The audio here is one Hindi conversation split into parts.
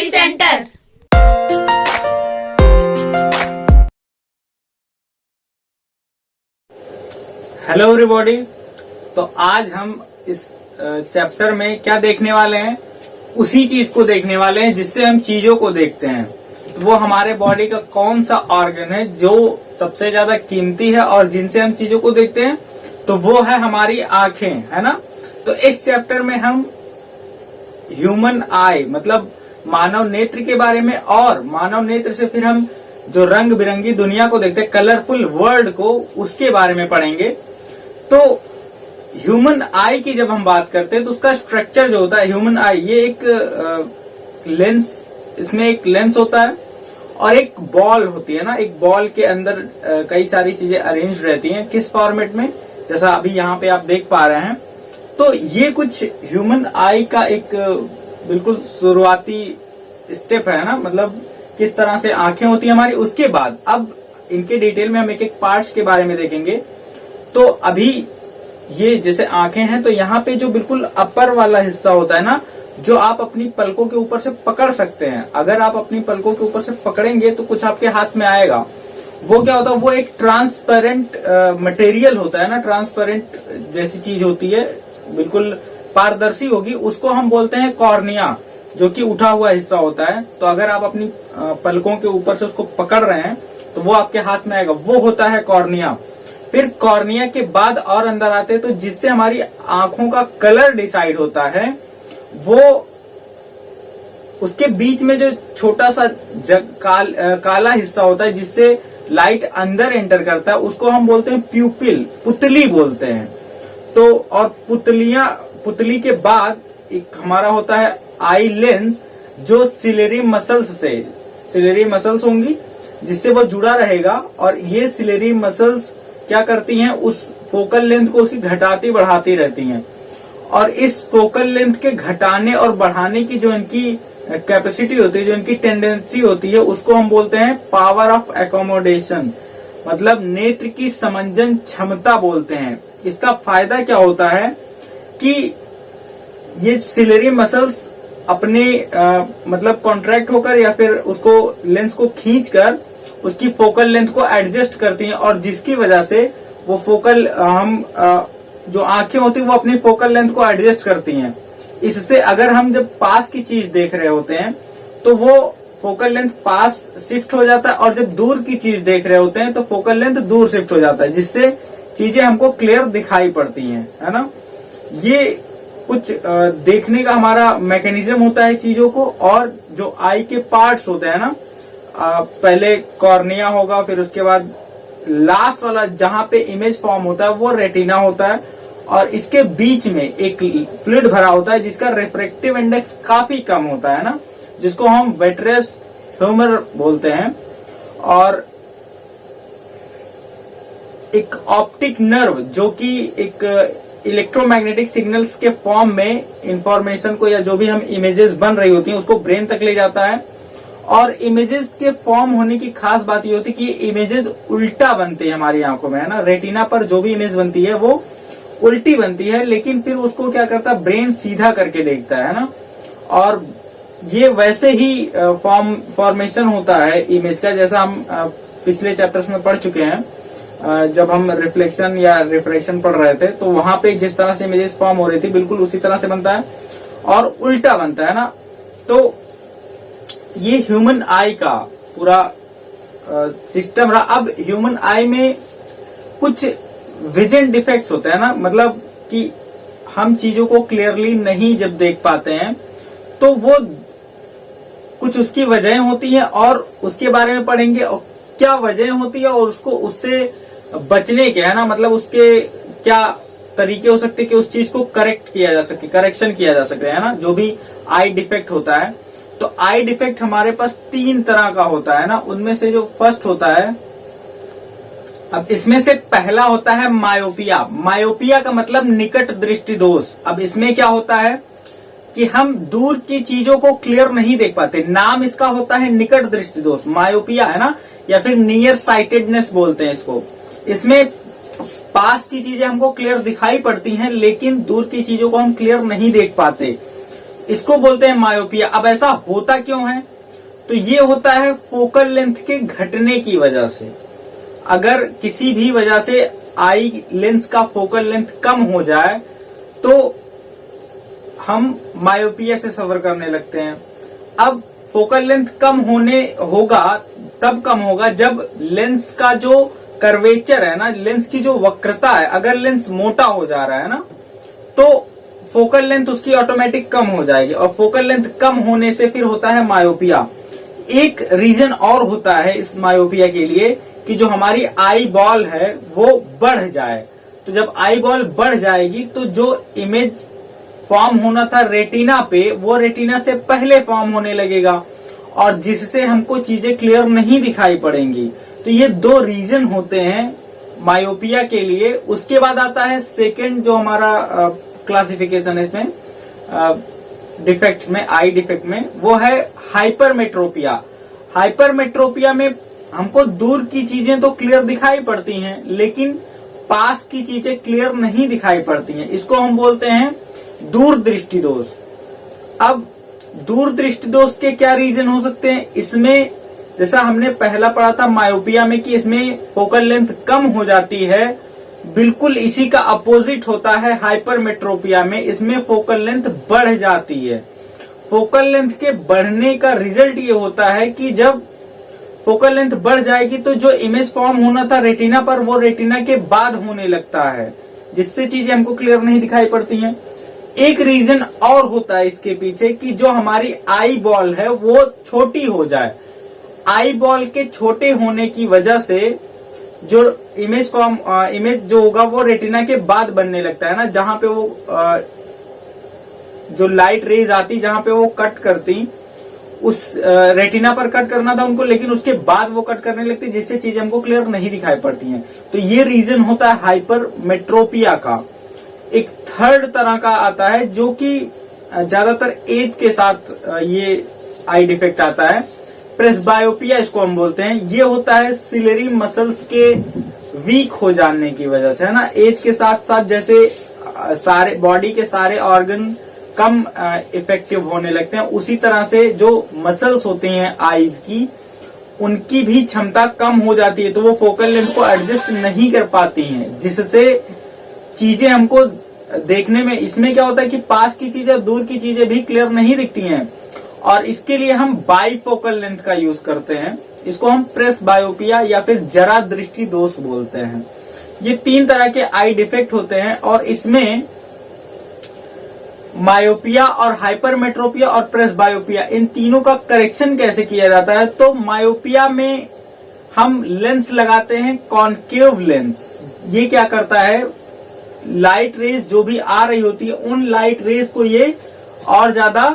Study centre. Hello everybody. तो आज हम इस चैप्टर में क्या देखने वाले हैं, उसी चीज को देखने वाले हैं जिससे हम चीजों को देखते हैं। तो वो हमारे बॉडी का कौन सा ऑर्गन है जो सबसे ज्यादा कीमती है और जिनसे हम चीजों को देखते हैं, तो वो है हमारी आंखें, है ना। तो इस चैप्टर में हम ह्यूमन आई मतलब मानव नेत्र के बारे में, और मानव नेत्र से फिर हम जो रंग बिरंगी दुनिया को देखते हैं, कलरफुल वर्ल्ड को, उसके बारे में पढ़ेंगे। तो ह्यूमन आई की जब हम बात करते हैं तो उसका स्ट्रक्चर जो होता है, ह्यूमन आई, ये एक लेंस, इसमें एक लेंस होता है और एक बॉल होती है ना। एक बॉल के अंदर कई सारी चीजें अरेंज रहती हैं, किस फॉर्मेट में, जैसा अभी यहाँ पे आप देख पा रहे हैं। तो ये कुछ ह्यूमन आई का एक बिल्कुल शुरुआती स्टेप है ना, मतलब किस तरह से आंखें होती है हमारी। उसके बाद अब इनके डिटेल में हम एक एक पार्ट्स के बारे में देखेंगे। तो अभी ये जैसे आंखें हैं, तो यहाँ पे जो बिल्कुल अपर वाला हिस्सा होता है ना, जो आप अपनी पलकों के ऊपर से पकड़ सकते हैं। अगर आप अपनी पलकों के ऊपर से पकड़ेंगे तो कुछ आपके हाथ में आएगा। वो क्या होता है, वो एक ट्रांसपेरेंट मटेरियल होता है ना, ट्रांसपेरेंट जैसी चीज होती है, बिल्कुल पारदर्शी होगी। उसको हम बोलते हैं कॉर्निया, जो कि उठा हुआ हिस्सा होता है। तो अगर आप अपनी पलकों के ऊपर से उसको पकड़ रहे हैं तो वो आपके हाथ में आएगा, वो होता है कॉर्निया। फिर कॉर्निया के बाद और अंदर आते हैं, तो जिससे हमारी आंखों का कलर डिसाइड होता है, वो उसके बीच में जो छोटा सा काला हिस्सा होता है जिससे लाइट अंदर एंटर करता है, उसको हम बोलते हैं प्यूपिल, पुतली बोलते हैं। तो और पुतली के बाद एक हमारा होता है आई लेंस, जो सिलेरी मसल्स होंगी जिससे वो जुड़ा रहेगा। और ये सिलेरी मसल्स क्या करती हैं, उस फोकल लेंथ को उसकी घटाती बढ़ाती रहती हैं। और इस फोकल लेंथ के घटाने और बढ़ाने की जो इनकी कैपेसिटी होती है, जो इनकी टेंडेंसी होती है, उसको हम बोलते हैं पावर ऑफ एकोमोडेशन, मतलब नेत्र की समंजन क्षमता बोलते हैं। इसका फायदा क्या होता है कि ये सिलेरी मसल्स अपने मतलब कॉन्ट्रैक्ट होकर या फिर उसको लेंस को खींचकर उसकी फोकल लेंथ को एडजस्ट करती हैं, और जिसकी वजह से वो फोकल जो आंखें होती हैं वो अपनी फोकल लेंथ को एडजस्ट करती हैं। इससे अगर हम जब पास की चीज देख रहे होते हैं तो वो फोकल लेंथ पास शिफ्ट हो जाता है, और जब दूर की चीज देख रहे होते हैं तो फोकल लेंथ दूर शिफ्ट हो जाता है, जिससे चीजें हमको क्लियर दिखाई पड़ती हैं, है ना। ये कुछ देखने का हमारा मैकेनिज्म होता है चीजों को। और जो आई के पार्ट्स होते हैं ना, पहले कॉर्निया होगा, फिर उसके बाद लास्ट वाला जहां पे इमेज फॉर्म होता है वो रेटिना होता है, और इसके बीच में एक फ्लूइड भरा होता है जिसका रिफ्रैक्टिव इंडेक्स काफी कम होता है ना, जिसको हम विट्रियस ह्यूमर बोलते हैं। और एक ऑप्टिक नर्व, जो कि एक इलेक्ट्रोमैग्नेटिक सिग्नल्स के फॉर्म में इंफॉर्मेशन को, या जो भी हम इमेजेस बन रही होती हैं, उसको ब्रेन तक ले जाता है। और इमेजेस के फॉर्म होने की खास बात ये होती है कि ये इमेजेस उल्टा बनती है हमारी आंखों में, है ना। रेटिना पर जो भी इमेज बनती है वो उल्टी बनती है, लेकिन फिर उसको क्या करता है, ब्रेन सीधा करके देखता है ना। और ये वैसे ही फॉर्मेशन होता है इमेज का, जैसा हम पिछले चैप्टर्स में पढ़ चुके हैं। जब हम रिफ्लेक्शन या रिफ्रैक्शन पढ़ रहे थे, तो वहां पे जिस तरह से इमेजेस फॉर्म हो रही थी, बिल्कुल उसी तरह से बनता है और उल्टा बनता है ना। तो ये ह्यूमन आई का पूरा सिस्टम रहा। अब ह्यूमन आई में कुछ विजन डिफेक्ट्स होते हैं ना, मतलब कि हम चीजों को क्लियरली नहीं जब देख पाते हैं, तो वो कुछ उसकी वजह होती है, और उसके बारे में पढ़ेंगे और क्या वजह होती है और उसको उससे बचने के, है ना, मतलब उसके क्या तरीके हो सकते हैं कि उस चीज को करेक्ट किया जा सके, करेक्शन किया जा सके, है ना, जो भी आई डिफेक्ट होता है। तो आई डिफेक्ट हमारे पास 3 तरह का होता है ना। उनमें से जो फर्स्ट होता है, अब इसमें से पहला होता है मायोपिया। मायोपिया का मतलब निकट दृष्टि दोष। अब इसमें क्या होता है कि हम दूर की चीजों को क्लियर नहीं देख पाते। नाम इसका होता है निकट दृष्टि दोष, मायोपिया, है ना, या फिर नियर साइटेडनेस बोलते हैं इसको। इसमें पास की चीजें हमको क्लियर दिखाई पड़ती हैं, लेकिन दूर की चीजों को हम क्लियर नहीं देख पाते। इसको बोलते हैं मायोपिया। अब ऐसा होता क्यों है? तो ये होता है फोकल लेंथ के घटने की वजह से। अगर किसी भी वजह से आई लेंस का फोकल लेंथ कम हो जाए तो हम मायोपिया से सफर करने लगते हैं। अब फोकल लेंथ कम तब कम होगा जब लेंस का जो कर्वेचर है ना, लेंस की जो वक्रता है, अगर लेंस मोटा हो जा रहा है ना तो फोकल लेंथ उसकी ऑटोमेटिक कम हो जाएगी, और फोकल लेंथ कम होने से फिर होता है मायोपिया। एक रीजन और होता है इस मायोपिया के लिए कि जो हमारी आई बॉल है वो बढ़ जाए। तो जब आई बॉल बढ़ जाएगी तो जो इमेज फॉर्म होना था रेटिना पे, वो रेटिना से पहले फॉर्म होने लगेगा, और जिससे हमको चीजें क्लियर नहीं दिखाई पड़ेंगी। तो ये दो रीजन होते हैं मायोपिया के लिए। उसके बाद आता है सेकंड जो हमारा क्लासिफिकेशन है इसमें डिफेक्ट्स में, आई डिफेक्ट में, वो है हाइपरमेट्रोपिया। हाइपरमेट्रोपिया में हमको दूर की चीजें तो क्लियर दिखाई पड़ती हैं, लेकिन पास की चीजें क्लियर नहीं दिखाई पड़ती हैं। इसको हम बोलते हैं दूरदृष्टि दोष। अब दूरदृष्टि दोष के क्या रीजन हो सकते हैं? इसमें जैसा हमने पहला पढ़ा था मायोपिया में कि इसमें फोकल लेंथ कम हो जाती है, बिल्कुल इसी का अपोजिट होता है हाइपरमेट्रोपिया में। इसमें फोकल लेंथ बढ़ जाती है। फोकल लेंथ के बढ़ने का रिजल्ट ये होता है कि जब फोकल लेंथ बढ़ जाएगी तो जो इमेज फॉर्म होना था रेटिना पर, वो रेटिना के बाद होने लगता है, जिससे चीजें हमको क्लियर नहीं दिखाई पड़ती हैं। एक रीजन और होता है इसके पीछे कि जो हमारी आई बॉल है वो छोटी हो जाए। आई बॉल के छोटे होने की वजह से जो इमेज जो होगा वो रेटिना के बाद बनने लगता है ना, जहां पे वो जो लाइट रेज आती, जहां पे वो कट करती, उस रेटिना पर कट करना था उनको, लेकिन उसके बाद वो कट करने लगती, जिससे चीजें हमको क्लियर नहीं दिखाई पड़ती हैं। तो ये रीजन होता है हाइपरमेट्रोपिया का। एक थर्ड तरह का आता है जो कि ज्यादातर एज के साथ ये आई डिफेक्ट आता है, प्रेसबायोपिया इसको हम बोलते हैं। ये होता है सिलेरी मसल्स के वीक हो जाने की वजह से, है ना। एज के साथ साथ जैसे सारे बॉडी के सारे ऑर्गन कम इफेक्टिव होने लगते हैं, उसी तरह से जो मसल्स होती हैं आईज की, उनकी भी क्षमता कम हो जाती है, तो वो फोकल लेंथ को एडजस्ट नहीं कर पाती हैं, जिससे चीजें हमको देखने में, इसमें क्या होता है कि पास की चीजें दूर की चीजें भी क्लियर नहीं दिखती हैं, और इसके लिए हम बाईफोकल लेंथ का यूज करते हैं। इसको हम प्रेसबायोपिया या फिर जरा दृष्टि दोष बोलते हैं। ये तीन तरह के आई डिफेक्ट होते हैं, और इसमें मायोपिया और हाइपरमेट्रोपिया और प्रेसबायोपिया, इन तीनों का करेक्शन कैसे किया जाता है? तो मायोपिया में हम लेंस लगाते हैं कॉनकेव लेंस। ये क्या करता है, लाइट रेज जो भी आ रही होती है, उन लाइट रेज को ये और ज्यादा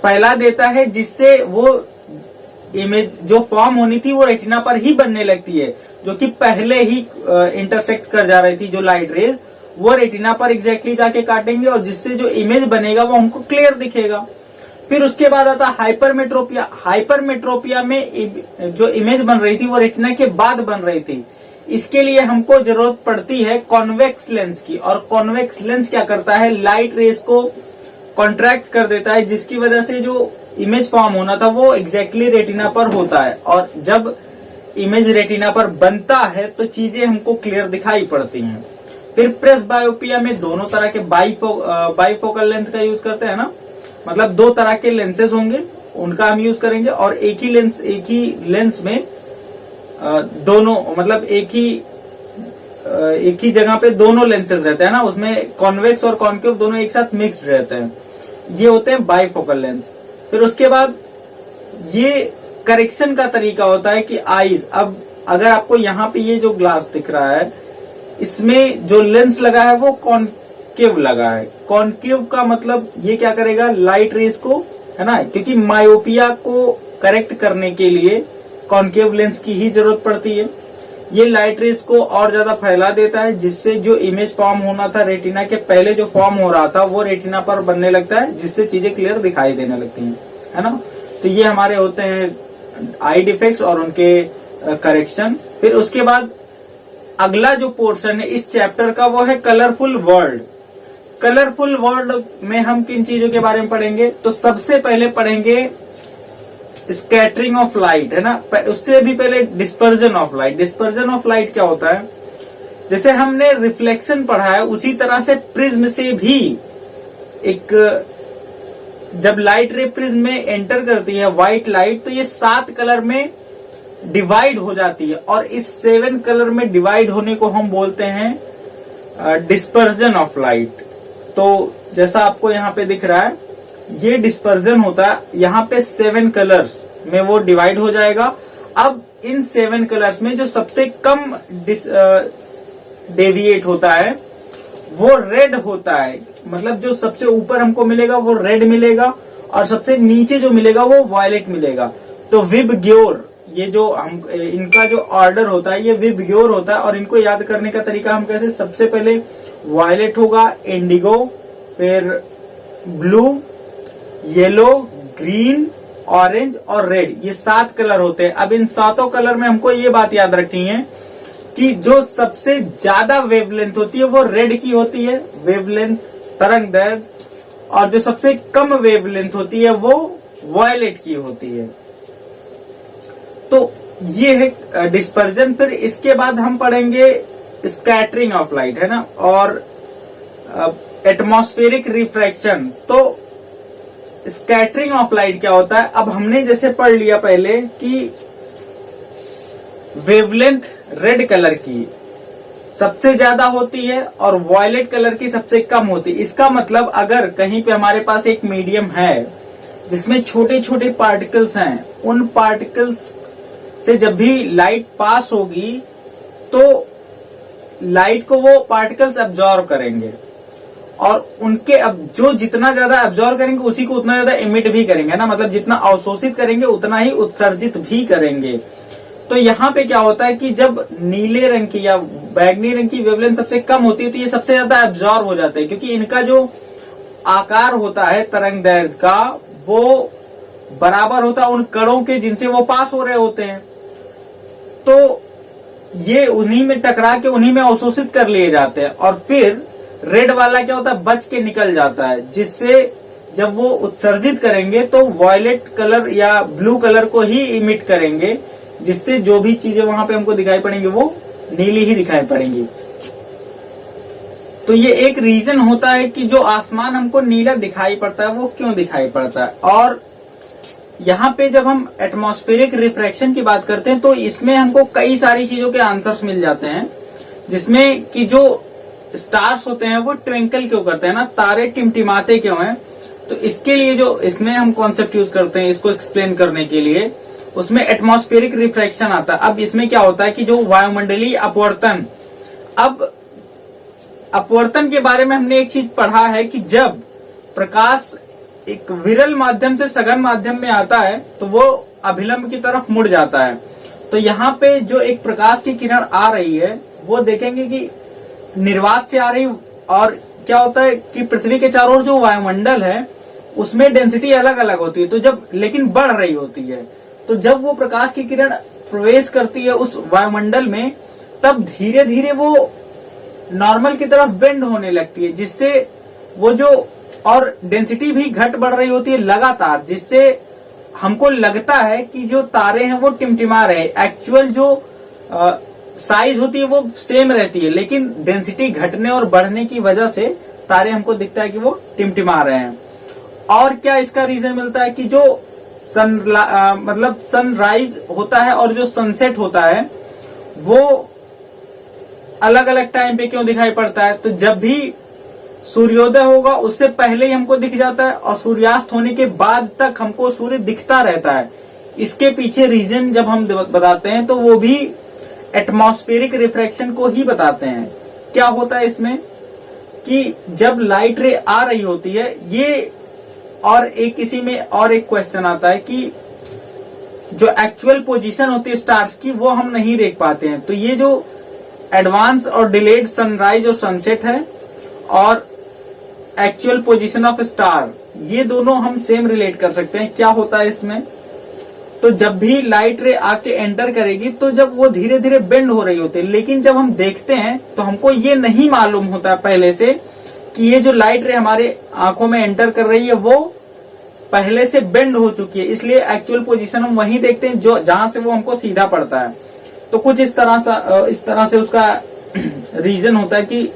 फैला देता है, जिससे वो इमेज जो फॉर्म होनी थी वो रेटिना पर ही बनने लगती है, जो कि पहले ही इंटरसेक्ट कर जा रही थी। जो लाइट रेज वो रेटिना पर एग्जैक्टली जाके काटेंगे, और जिससे जो इमेज बनेगा वो हमको क्लियर दिखेगा। फिर उसके बाद आता है हाइपरमेट्रोपिया। हाइपरमेट्रोपिया में जो इमेज बन रही थी वो रेटिना के बाद बन रही थी। इसके लिए हमको जरूरत पड़ती है कॉन्वेक्स लेंस की, और कॉन्वेक्स लेंस क्या करता है, लाइट रेज को कॉन्ट्रैक्ट कर देता है, जिसकी वजह से जो इमेज फॉर्म होना था वो एग्जैक्टली रेटिना पर होता है, और जब इमेज रेटिना पर बनता है तो चीजें हमको क्लियर दिखाई पड़ती हैं। फिर प्रेसबायोपिया में दोनों तरह के बाईफोकल लेंथ का यूज करते हैं ना, मतलब दो तरह के लेंसेज होंगे, उनका हम यूज करेंगे, और एक ही लेंस में दोनों, मतलब एक ही जगह पे दोनों लेंसेज रहते हैं ना, उसमें कॉन्वेक्स और कॉनकेव दोनों एक साथ मिक्स्ड रहते हैं। ये होते हैं बाईफोकल लेंस। फिर उसके बाद ये करेक्शन का तरीका होता है कि आईज, अब अगर आपको यहाँ पे ये जो ग्लास दिख रहा है, इसमें जो लेंस लगा है वो कॉनकेव लगा है। कॉनकेव का मतलब ये क्या करेगा, लाइट रेज को, है ना, क्योंकि मायोपिया को करेक्ट करने के लिए कॉनकेव लेंस की ही जरूरत पड़ती है। ये लाइट रेज को और ज्यादा फैला देता है, जिससे जो इमेज फॉर्म होना था रेटिना के पहले जो फॉर्म हो रहा था वो रेटिना पर बनने लगता है, जिससे चीजें क्लियर दिखाई देने लगती हैं, है ना। तो ये हमारे होते हैं आई डिफेक्ट्स और उनके करेक्शन। फिर उसके बाद अगला जो पोर्शन है इस चैप्टर का वो है कलरफुल वर्ल्ड। कलरफुल वर्ल्ड में हम किन चीजों के बारे में पढ़ेंगे? तो सबसे पहले पढ़ेंगे स्कैटरिंग ऑफ लाइट, है ना। उससे भी पहले dispersion of light. Dispersion of light क्या होता है? जैसे हमने रिफ्लेक्शन पढ़ा है, उसी तरह से प्रिज्म से भी एक, जब लाइट रे प्रिज्म में एंटर करती है व्हाइट लाइट, तो ये 7 कलर में डिवाइड हो जाती है, और इस 7 कलर में डिवाइड होने को हम बोलते हैं डिस्पर्जन ऑफ लाइट। तो जैसा आपको यहाँ पे दिख रहा है, ये डिस्पर्जन होता है, यहाँ पे 7 कलर्स में वो डिवाइड हो जाएगा। अब इन 7 कलर्स में जो सबसे कम डेविएट होता है वो रेड होता है, मतलब जो सबसे ऊपर हमको मिलेगा वो रेड मिलेगा, और सबसे नीचे जो मिलेगा वो वायलेट मिलेगा। तो विबग्योर, ये जो हम इनका जो ऑर्डर होता है ये विबग्योर होता है, और इनको याद करने का तरीका हम कैसे? सबसे पहले वायलेट होगा, इंडिगो, फिर ब्लू, येलो, ग्रीन, ऑरेंज और रेड, ये 7 कलर होते हैं। अब इन 7 कलर में हमको ये बात याद रखनी है कि जो सबसे ज्यादा वेवलेंथ होती है वो रेड की होती है, वेवलेंथ तरंग दैर्घ्य, और जो सबसे कम वेवलेंथ होती है वो वायलेट की होती है। तो ये है डिस्पर्जन। फिर इसके बाद हम पढ़ेंगे स्कैटरिंग ऑफ लाइट, है ना, और एटमॉस्फेरिक रिफ्रैक्शन। तो स्कैटरिंग ऑफ लाइट क्या होता है? अब हमने जैसे पढ़ लिया पहले कि वेवलेंथ रेड कलर की सबसे ज्यादा होती है और वॉयलेट कलर की सबसे कम होती है। इसका मतलब अगर कहीं पे हमारे पास एक मीडियम है जिसमें छोटे छोटे पार्टिकल्स हैं, उन पार्टिकल्स से जब भी लाइट पास होगी तो लाइट को वो पार्टिकल्स एब्जॉर्ब करेंगे, और उनके अब जो जितना ज्यादा एब्जॉर्ब करेंगे उसी को उतना ज्यादा इमिट भी करेंगे ना, मतलब जितना अवशोषित करेंगे उतना ही उत्सर्जित भी करेंगे। तो यहाँ पे क्या होता है कि जब नीले रंग की या बैगनी रंग की वेवलेंथ सबसे कम होती है तो ये सबसे ज्यादा एब्जॉर्ब हो जाते हैं, क्योंकि इनका जो आकार होता है तरंग दैर्घ्य का वो बराबर होता है उन कणों के जिनसे वो पास हो रहे होते हैं। तो ये उन्हीं में टकरा के उन्हीं में अवशोषित कर लिए जाते हैं, और फिर रेड वाला क्या होता है? बच के निकल जाता है, जिससे जब वो उत्सर्जित करेंगे तो वॉयलेट कलर या ब्लू कलर को ही इमिट करेंगे, जिससे जो भी चीजें वहां पे हमको दिखाई पड़ेंगी वो नीली ही दिखाई पड़ेंगी। तो ये एक रीजन होता है कि जो आसमान हमको नीला दिखाई पड़ता है वो क्यों दिखाई पड़ता है। और यहाँ पे जब हम एटमॉस्फेरिक रिफ्रैक्शन की बात करते हैं तो इसमें हमको कई सारी चीजों के आंसर्स मिल जाते हैं, जिसमें कि जो स्टार्स होते हैं वो ट्विंकल क्यों करते हैं ना, तारे टिमटिमाते क्यों हैं। तो इसके लिए जो इसमें हम कॉन्सेप्ट यूज करते हैं इसको एक्सप्लेन करने के लिए, उसमें एटमॉस्फेरिक रिफ्रैक्शन आता है। अब इसमें क्या होता है कि जो वायुमंडलीय अपवर्तन, अब अपवर्तन के बारे में हमने एक चीज पढ़ा है कि जब प्रकाश एक विरल माध्यम से सघन माध्यम में आता है तो वो अभिलंब की तरफ मुड़ जाता है। तो यहाँ पे जो एक प्रकाश की किरण आ रही है वो देखेंगे कि निर्वात से आ रही, और क्या होता है कि पृथ्वी के चारों ओर जो वायुमंडल है उसमें डेंसिटी अलग अलग होती है, तो जब लेकिन बढ़ रही होती है, तो जब वो प्रकाश की किरण प्रवेश करती है उस वायुमंडल में तब धीरे धीरे वो नॉर्मल की तरफ बेंड होने लगती है, जिससे वो जो और डेंसिटी भी घट बढ़ रही होती है लगातार, जिससे हमको लगता है कि जो तारे हैं वो टिमटिमा रहे हैं। एक्चुअल जो साइज होती है वो सेम रहती है, लेकिन डेंसिटी घटने और बढ़ने की वजह से तारे हमको दिखता है कि वो टिमटिमा रहे हैं। और क्या इसका रीजन मिलता है कि जो मतलब सनराइज होता है और जो सनसेट होता है वो अलग अलग टाइम पे क्यों दिखाई पड़ता है? तो जब भी सूर्योदय होगा उससे पहले ही हमको दिख जाता है, और सूर्यास्त होने के बाद तक हमको सूर्य दिखता रहता है। इसके पीछे रीजन जब हम बताते हैं तो वो भी एटमॉस्फेरिक रिफ्रैक्शन को ही बताते हैं। क्या होता है इसमें कि जब लाइट रे आ रही होती है ये, और एक इसी में और एक क्वेश्चन आता है कि जो एक्चुअल पोजीशन होती है स्टार्स की वो हम नहीं देख पाते हैं। तो ये जो एडवांस और डिलेड सनराइज और सनसेट है और एक्चुअल पोजीशन ऑफ स्टार, ये दोनों हम सेम रिलेट कर सकते हैं। क्या होता है इसमें? तो जब भी लाइट रे आके एंटर करेगी तो जब वो धीरे धीरे बेंड हो रही होती है, लेकिन जब हम देखते हैं तो हमको ये नहीं मालूम होता पहले से कि ये जो लाइट रे हमारे आंखों में एंटर कर रही है वो पहले से बेंड हो चुकी है, इसलिए एक्चुअल पोजीशन हम वहीं देखते हैं जो जहां से वो हमको सीधा पड़ता है। तो कुछ इस तरह से उसका रीजन होता है कि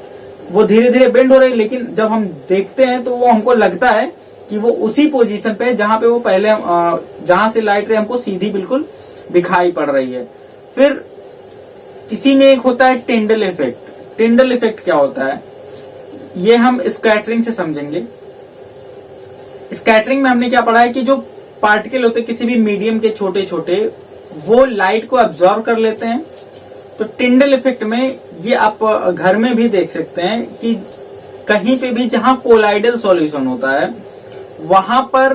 वो धीरे धीरे बेंड हो रही है, लेकिन जब हम देखते हैं तो वो हमको लगता है कि वो उसी पोजीशन पे है जहां पे वो पहले जहां से लाइट रे हमको सीधी बिल्कुल दिखाई पड़ रही है। फिर इसी में एक होता है टिंडल इफेक्ट। टिंडल इफेक्ट क्या होता है ये हम स्कैटरिंग से समझेंगे। स्कैटरिंग में हमने क्या पढ़ा है कि जो पार्टिकल होते हैं किसी भी मीडियम के छोटे छोटे, वो लाइट को एब्जॉर्ब कर लेते हैं। तो टिंडल इफेक्ट में ये आप घर में भी देख सकते हैं कि कहीं पे भी जहां कोलाइडल सॉल्यूशन होता है वहां पर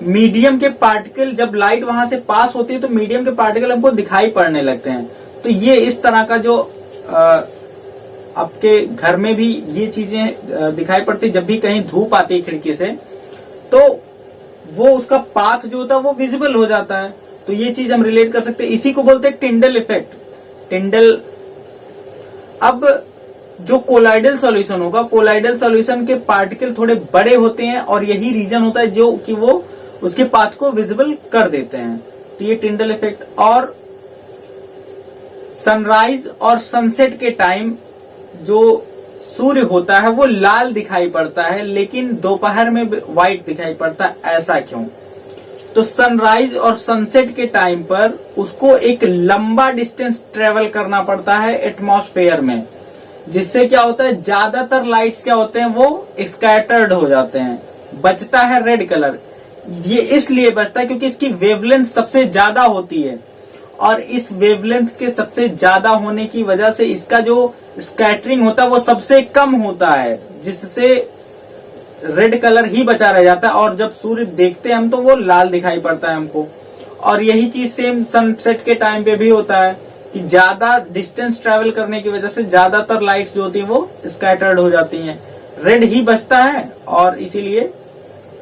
मीडियम के पार्टिकल, जब लाइट वहां से पास होती है तो मीडियम के पार्टिकल हमको दिखाई पड़ने लगते हैं। तो ये इस तरह का जो आपके घर में भी ये चीजें दिखाई पड़ती, जब भी कहीं धूप आती है खिड़की से तो वो उसका पाथ जो होता है वो विजिबल हो जाता है। तो ये चीज हम रिलेट कर सकते हैं, इसी को बोलते हैं टिंडल इफेक्ट। टिंडल, अब जो कोलाइडल सॉल्यूशन होगा, कोलाइडल सॉल्यूशन के पार्टिकल थोड़े बड़े होते हैं और यही रीजन होता है जो कि वो उसके पाथ को विजिबल कर देते हैं। तो ये टिंडल इफेक्ट। और सनराइज और सनसेट के टाइम जो सूर्य होता है वो लाल दिखाई पड़ता है लेकिन दोपहर में व्हाइट दिखाई पड़ता है, ऐसा क्यों? तो सनराइज और सनसेट के टाइम पर उसको एक लंबा डिस्टेंस ट्रेवल करना पड़ता है एटमॉस्फेयर में, जिससे क्या होता है ज्यादातर लाइट्स क्या होते हैं वो स्कैटर्ड हो जाते हैं, बचता है रेड कलर। ये इसलिए बचता है क्योंकि इसकी वेवलेंथ सबसे ज्यादा होती है और इस वेवलेंथ के सबसे ज्यादा होने की वजह से इसका जो स्कैटरिंग होता है वो सबसे कम होता है, जिससे रेड कलर ही बचा रह जाता है और जब सूर्य देखते हैं हम तो वो लाल दिखाई पड़ता है हमको। और यही चीज सेम सनसेट के टाइम पे भी होता है कि ज्यादा डिस्टेंस ट्रेवल करने की वजह से ज्यादातर लाइट्स जो होती है वो स्कैटर्ड हो जाती हैं, रेड ही बचता है और इसीलिए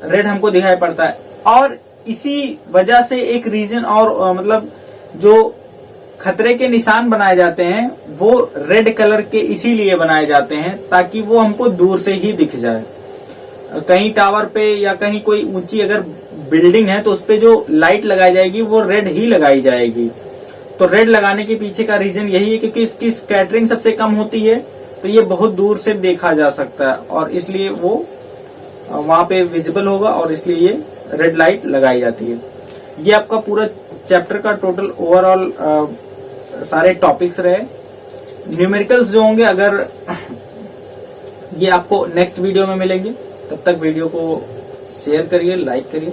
रेड हमको दिखाई पड़ता है। और इसी वजह से एक रीजन और मतलब जो खतरे के निशान बनाए जाते हैं वो रेड कलर के इसीलिए बनाए जाते हैं ताकि वो हमको दूर से ही दिख जाए। कहीं टावर पे या कहीं कोई ऊंची अगर बिल्डिंग है तो उसपे जो लाइट लगाई जाएगी वो रेड ही लगाई जाएगी। तो रेड लगाने के पीछे का रीजन यही है क्योंकि इसकी स्कैटरिंग सबसे कम होती है तो ये बहुत दूर से देखा जा सकता है और इसलिए वो वहां पे विजिबल होगा और इसलिए ये रेड लाइट लगाई जाती है। ये आपका पूरा चैप्टर का टोटल ओवरऑल सारे टॉपिक्स रहे। न्यूमेरिकल्स जो होंगे अगर ये आपको नेक्स्ट वीडियो में मिलेंगे, तब तक वीडियो को शेयर करिए, लाइक करिए।